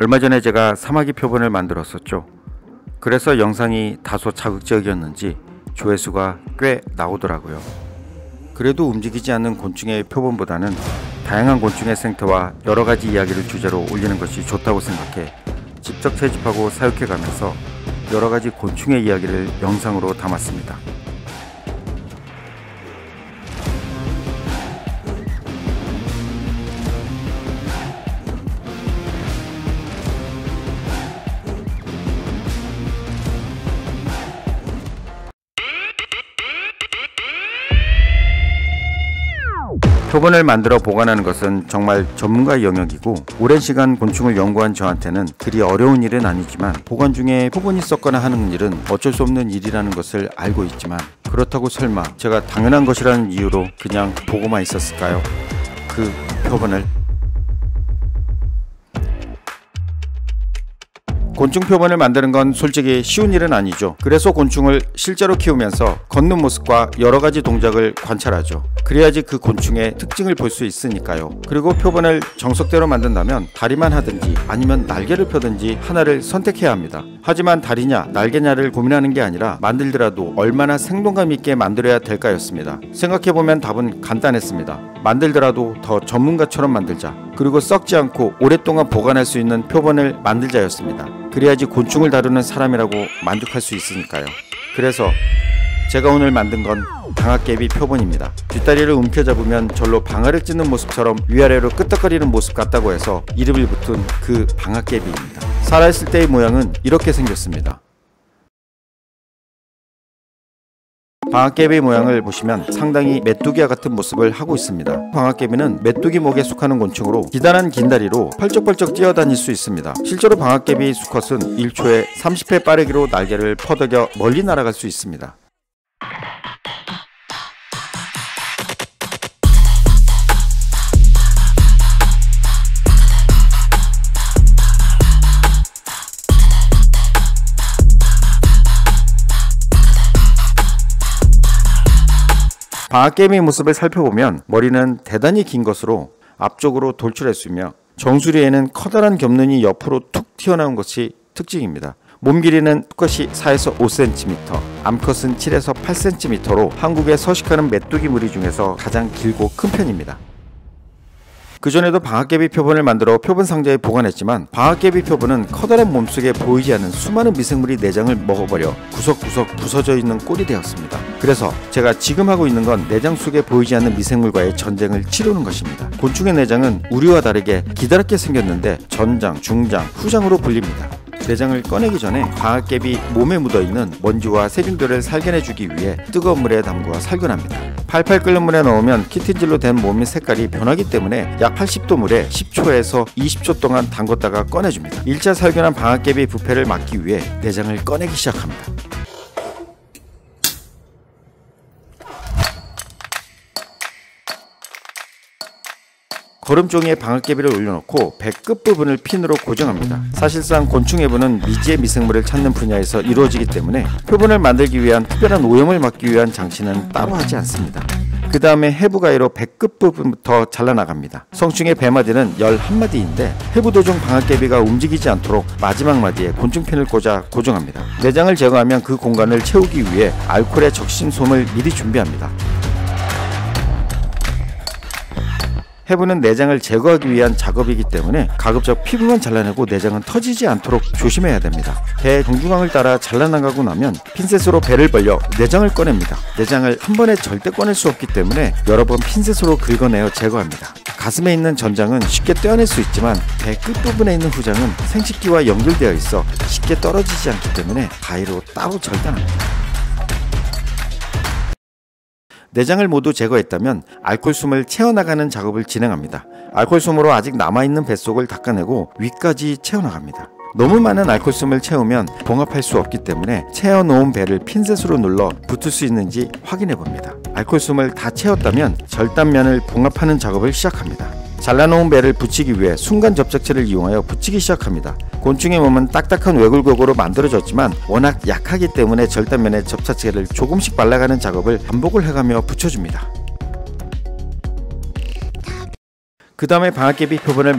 얼마 전에 제가 사마귀 표본을 만들었었죠. 그래서 영상이 다소 자극적이었는지 조회수가 꽤 나오더라고요. 그래도 움직이지 않는 곤충의 표본보다는 다양한 곤충의 생태와 여러가지 이야기를 주제로 올리는 것이 좋다고 생각해 직접 채집하고 사육해가면서 여러가지 곤충의 이야기를 영상으로 담았습니다. 표본을 만들어 보관하는 것은 정말 전문가의 영역이고 오랜 시간 곤충을 연구한 저한테는 그리 어려운 일은 아니지만 보관 중에 표본이 썩거나 하는 일은 어쩔 수 없는 일이라는 것을 알고 있지만 그렇다고 설마 제가 당연한 것이라는 이유로 그냥 보고만 있었을까요? 그 표본을. 곤충 표본을 만드는 건 솔직히 쉬운 일은 아니죠. 그래서 곤충을 실제로 키우면서 걷는 모습과 여러가지 동작을 관찰하죠. 그래야지 그 곤충의 특징을 볼 수 있으니까요. 그리고 표본을 정석대로 만든다면 다리만 하든지 아니면 날개를 펴든지 하나를 선택해야 합니다. 하지만 다리냐 날개냐를 고민하는 게 아니라 만들더라도 얼마나 생동감 있게 만들어야 될까였습니다. 생각해보면 답은 간단했습니다. 만들더라도 더 전문가처럼 만들자. 그리고 썩지 않고 오랫동안 보관할 수 있는 표본을 만들자였습니다. 그래야지 곤충을 다루는 사람이라고 만족할 수 있으니까요. 그래서 제가 오늘 만든 건 방아깨비 표본입니다. 뒷다리를 움켜잡으면 절로 방아를 찢는 모습처럼 위아래로 끄덕거리는 모습 같다고 해서 이름이 붙은 그 방아깨비입니다. 살아있을 때의 모양은 이렇게 생겼습니다. 방아깨비 모양을 보시면 상당히 메뚜기와 같은 모습을 하고 있습니다. 방아깨비는 메뚜기목에 속하는 곤충으로 기다란 긴 다리로 펄쩍펄쩍 뛰어다닐 수 있습니다. 실제로 방아깨비 수컷은 1초에 30회 빠르기로 날개를 퍼덕여 멀리 날아갈 수 있습니다. 방아깨비 모습을 살펴보면 머리는 대단히 긴 것으로 앞쪽으로 돌출했으며 정수리에는 커다란 겹눈이 옆으로 툭 튀어나온 것이 특징입니다. 몸 길이는 수컷이 4에서 5cm, 암컷은 7에서 8cm로 한국에 서식하는 메뚜기 무리 중에서 가장 길고 큰 편입니다. 그전에도 방아깨비 표본을 만들어 표본 상자에 보관했지만 방아깨비 표본은 커다란 몸속에 보이지 않는 수많은 미생물이 내장을 먹어버려 구석구석 부서져 있는 꼴이 되었습니다. 그래서 제가 지금 하고 있는 건 내장 속에 보이지 않는 미생물과의 전쟁을 치르는 것입니다. 곤충의 내장은 우리와 다르게 기다랗게 생겼는데 전장, 중장, 후장으로 불립니다. 내장을 꺼내기 전에 방아깨비 몸에 묻어있는 먼지와 세균들을 살균해주기 위해 뜨거운 물에 담그어 살균합니다. 팔팔 끓는 물에 넣으면 키틴질로 된 몸의 색깔이 변하기 때문에 약 80도 물에 10초에서 20초 동안 담궜다가 꺼내줍니다. 1차 살균한 방아깨비 부패를 막기 위해 내장을 꺼내기 시작합니다. 거름종이에 방아깨비를 올려놓고 배 끝부분을 핀으로 고정합니다. 사실상 곤충 해부는 미지의 미생물을 찾는 분야에서 이루어지기 때문에 표본을 만들기 위한 특별한 오염을 막기 위한 장치는 따로 하지 않습니다. 그 다음에 해부 가위로 배 끝부분부터 잘라나갑니다. 성충의 배마디는 11마디인데 해부 도중 방아깨비가 움직이지 않도록 마지막 마디에 곤충핀을 꽂아 고정합니다. 내장을 제거하면 그 공간을 채우기 위해 알코올의 적신솜을 미리 준비합니다. 해부는 내장을 제거하기 위한 작업이기 때문에 가급적 피부만 잘라내고 내장은 터지지 않도록 조심해야 됩니다. 배 정중앙을 따라 잘라나가고 나면 핀셋으로 배를 벌려 내장을 꺼냅니다. 내장을 한 번에 절대 꺼낼 수 없기 때문에 여러 번 핀셋으로 긁어내어 제거합니다. 가슴에 있는 전장은 쉽게 떼어낼 수 있지만 배 끝부분에 있는 후장은 생식기와 연결되어 있어 쉽게 떨어지지 않기 때문에 가위로 따로 절단합니다. 내장을 모두 제거했다면 알코올솜을 채워나가는 작업을 진행합니다. 알코올솜으로 아직 남아있는 뱃속을 닦아내고 위까지 채워나갑니다. 너무 많은 알코올솜을 채우면 봉합할 수 없기 때문에 채워놓은 배를 핀셋으로 눌러 붙을 수 있는지 확인해 봅니다. 알코올솜을 다 채웠다면 절단면을 봉합하는 작업을 시작합니다. 잘라놓은 배를 붙이기 위해 순간 접착제를 이용하여 붙이기 시작합니다. 곤충의 몸은 딱딱한 외굴곡으로 만들어졌지만 워낙 약하기 때문에 절단면에 접착제를 조금씩 발라가는 작업을 반복을 해가며 붙여줍니다. 그 다음에 방아깨비 표본을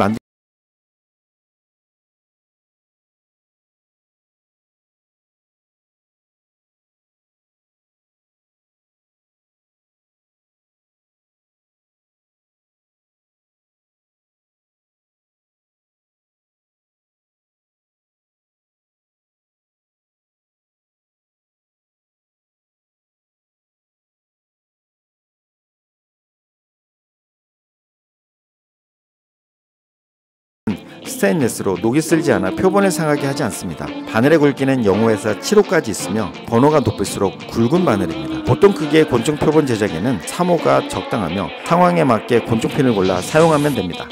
스테인리스로 녹이 쓸지 않아 표본을 상하게 하지 않습니다. 바늘의 굵기는 0호에서 7호까지 있으며 번호가 높을수록 굵은 바늘입니다. 보통 크기의 곤충 표본 제작에는 3호가 적당하며 상황에 맞게 곤충핀을 골라 사용하면 됩니다.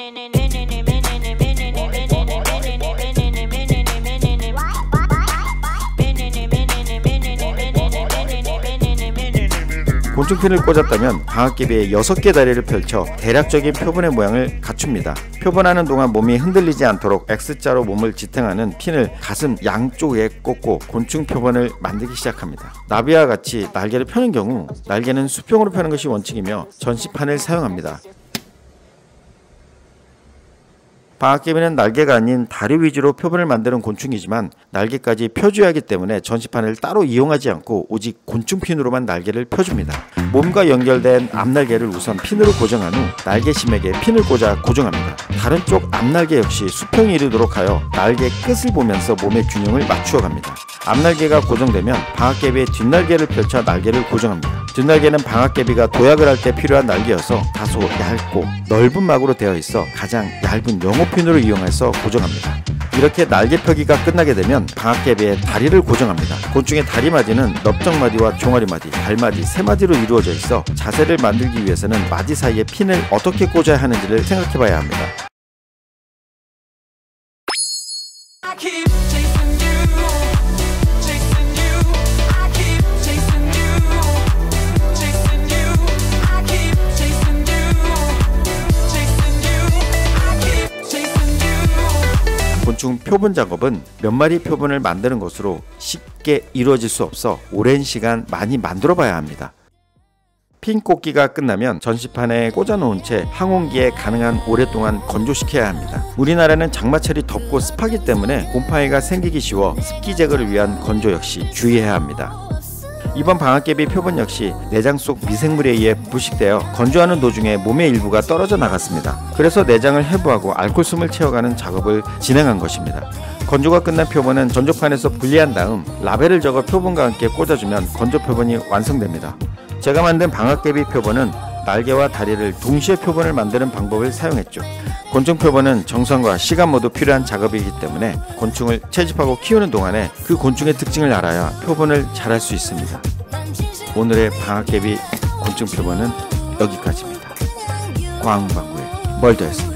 곤충핀을 꽂았다면 방앗개비의 6개 다리를 펼쳐 대략적인 표본의 모양을 갖춥니다. 표본하는 동안 몸이 흔들리지 않도록 X자로 몸을 지탱하는 핀을 가슴 양쪽에 꽂고 곤충 표본을 만들기 시작합니다. 나비와 같이 날개를 펴는 경우 날개는 수평으로 펴는 것이 원칙이며 전시판을 사용합니다. 방앗개비는 날개가 아닌 다리 위주로 표본을 만드는 곤충이지만 날개까지 펴줘야 하기 때문에 전시판을 따로 이용하지 않고 오직 곤충핀으로만 날개를 펴줍니다. 몸과 연결된 앞날개를 우선 핀으로 고정한 후 날개심에게 핀을 꽂아 고정합니다. 다른 쪽 앞날개 역시 수평이 이루도록 하여 날개 끝을 보면서 몸의 균형을 맞추어 갑니다. 앞날개가 고정되면 방앗개비의 뒷날개를 펼쳐 날개를 고정합니다. 뒷날개는 방앗개비가 도약을 할 때 필요한 날개여서 다소 얇고 넓은 막으로 되어 있어 가장 얇은 영호핀으로 이용해서 고정합니다. 이렇게 날개 펴기가 끝나게 되면 방앗개비의 다리를 고정합니다. 곤충의 다리마디는 넓적마디와 종아리마디, 발마디 3마디로 이루어져 있어 자세를 만들기 위해서는 마디 사이에 핀을 어떻게 꽂아야 하는지를 생각해 봐야 합니다. 곤충 표본 작업은 몇 마리 표본을 만드는 것으로 쉽게 이루어질 수 없어 오랜 시간 많이 만들어 봐야 합니다. 핀 꽂기가 끝나면 전시판에 꽂아놓은 채 항온기에 가능한 오랫동안 건조시켜야 합니다. 우리나라는 장마철이 덥고 습하기 때문에 곰팡이가 생기기 쉬워 습기 제거를 위한 건조 역시 주의해야 합니다. 이번 방앗개비 표본 역시 내장 속 미생물에 의해 부식되어 건조하는 도중에 몸의 일부가 떨어져 나갔습니다. 그래서 내장을 해부하고 알코올솜을 채워가는 작업을 진행한 것입니다. 건조가 끝난 표본은 전조판에서 분리한 다음 라벨을 적어 표본과 함께 꽂아주면 건조 표본이 완성됩니다. 제가 만든 방앗개비 표본은 날개와 다리를 동시에 표본을 만드는 방법을 사용했죠. 곤충 표본은 정성과 시간 모두 필요한 작업이기 때문에 곤충을 채집하고 키우는 동안에 그 곤충의 특징을 알아야 표본을 잘할 수 있습니다. 오늘의 방앗개비 곤충 표본은 여기까지입니다. 과학방구의 멀더였습니다.